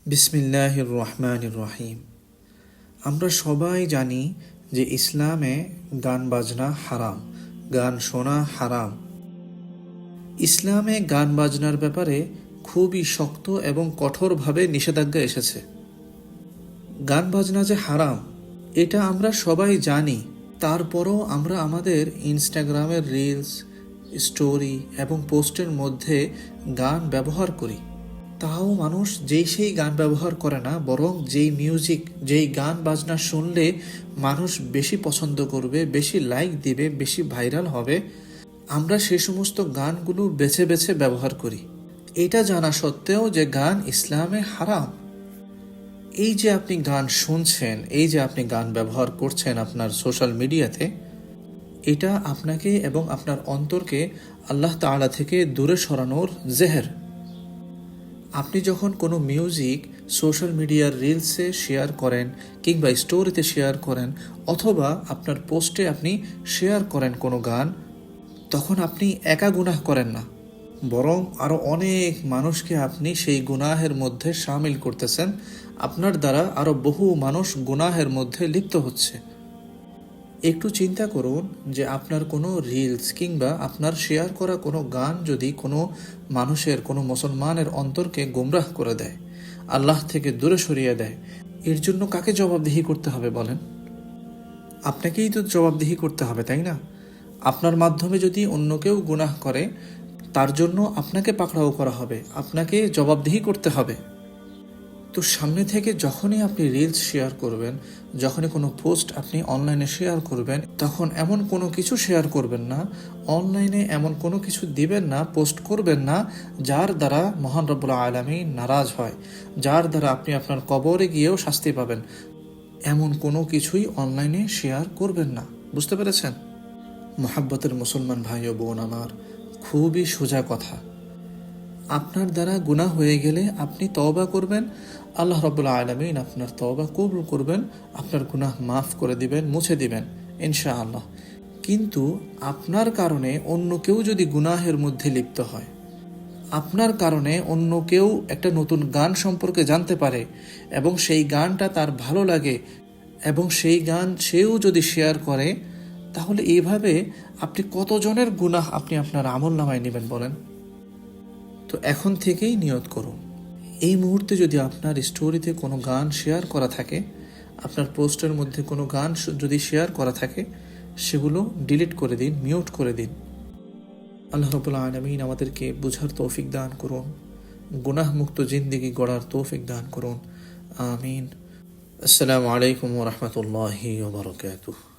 বিসমিল্লাহির রহমানির রহিম। আমরা সবাই জানি যে ইসলামে গান বাজনা হারাম, গান শোনা হারাম। ইসলামে গান বাজনার ব্যাপারে খুবই শক্ত এবং কঠোরভাবে নিষেধাজ্ঞা এসেছে। গান বাজনা যে হারাম এটা আমরা সবাই জানি, তারপরও আমরা আমাদের ইনস্টাগ্রামের রিলস, স্টোরি এবং পোস্টের মধ্যে গান ব্যবহার করি। তাও মানুষ সেই গান ব্যবহার করে না, বরং যেই গান বাজনা শুনলে মানুষ বেশি পছন্দ করবে, বেশি লাইক দিবে, বেশি ভাইরাল হবে, আমরা সে সমস্ত গানগুলো বেছে বেছে ব্যবহার করি, এটা জানা সত্ত্বেও যে গান ইসলামে হারাম। এই যে আপনি গান শুনছেন, এই যে আপনি গান ব্যবহার করছেন আপনার সোশ্যাল মিডিয়াতে, এটা আপনাকে এবং আপনার অন্তরকে আল্লাহ তাআলা থেকে দূরে সরানোর জেহের। আপনি যখন কোনো মিউজিক সোশ্যাল মিডিয়ার রিলসে শেয়ার করেন কিংবা স্টোরিতে শেয়ার করেন অথবা আপনার পোস্টে আপনি শেয়ার করেন কোনো গান, তখন আপনি একা গুনাহ করেন না, বরং আরও অনেক মানুষকে আপনি সেই গুনাহের মধ্যে শামিল করতেছেন। আপনার দ্বারা আরও বহু মানুষ গুনাহের মধ্যে লিপ্ত হচ্ছে। একটু চিন্তা করুন যে আপনার কোনো রিলস কিংবা আপনার শেয়ার করা কোনো গান যদি কোনো মানুষের, কোনো মুসলমানের অন্তরকে গোমরাহ করে দেয়, আল্লাহ থেকে দূরে সরিয়ে দেয়, এর জন্য কাকে জবাবদিহি করতে হবে বলেন? আপনাকেই তো জবাবদিহি করতে হবে, তাই না? আপনার মাধ্যমে যদি অন্য কেউ গুনাহ করে, তার জন্য আপনাকে পাকড়াও করা হবে, আপনাকে জবাবদিহি করতে হবে। তো সামনে থেকে যখনই আপনি রিলস শেয়ার করবেন, যখনই কোনো পোস্ট আপনি অনলাইনে শেয়ার করবেন, তখন এমন কোনো কিছু শেয়ার করবেন না, অনলাইনে এমন কোনো কিছু দিবেন না, পোস্ট করবেন না যার দ্বারা মহান রব্বুল আলামিন নারাজ হয়, যার দ্বারা আপনি আপনার কবরে গিয়েও শাস্তি পাবেন। এমন কোনো কিছুই অনলাইনে শেয়ার করবেন না। বুঝতে পেরেছেন? মুহাব্বতের মুসলমান ভাই ও বোন আমার, খুবই সোজা কথা। আপনার দ্বারা গুনাহ হয়ে গেলে আপনি তওবা করবেন, আল্লাহ রাব্বুল আলামিন আপনার তওবা কবুল করবেন, আপনার গুনাহ মাফ করে দিবেন, মুছে দিবেন ইনশাআল্লাহ। কিন্তু আপনার কারণে অন্য কেউ যদি গুনাহের মধ্যে লিপ্ত হয়, আপনার কারণে অন্য কেউ একটা নতুন গান সম্পর্কে জানতে পারে এবং সেই গানটা তার ভালো লাগে এবং সেই গান সেও যদি শেয়ার করে, তাহলে এইভাবে আপনি কতজনের গুনাহ আপনি আপনার আমলনামায় নেবেন বলেন? তো এখন থেকেই নিয়ত করুন, এই মুহূর্তে যদি আপনার স্টোরিতে কোনো গান শেয়ার করা থাকে, আপনার পোস্টের মধ্যে কোনো গান যদি শেয়ার করা থাকে, সেগুলো ডিলিট করে দিন, মিউট করে দিন। আল্লাহ রাব্বুল আলামিন আমাদেরকে বুঝার তৌফিক দান করুন, গুনাহ মুক্ত জিন্দেগি গড়ার তৌফিক দান করুন। আমিন। আসসালামু আলাইকুম ওয়া রাহমাতুল্লাহি ওয়া বারাকাতুহু।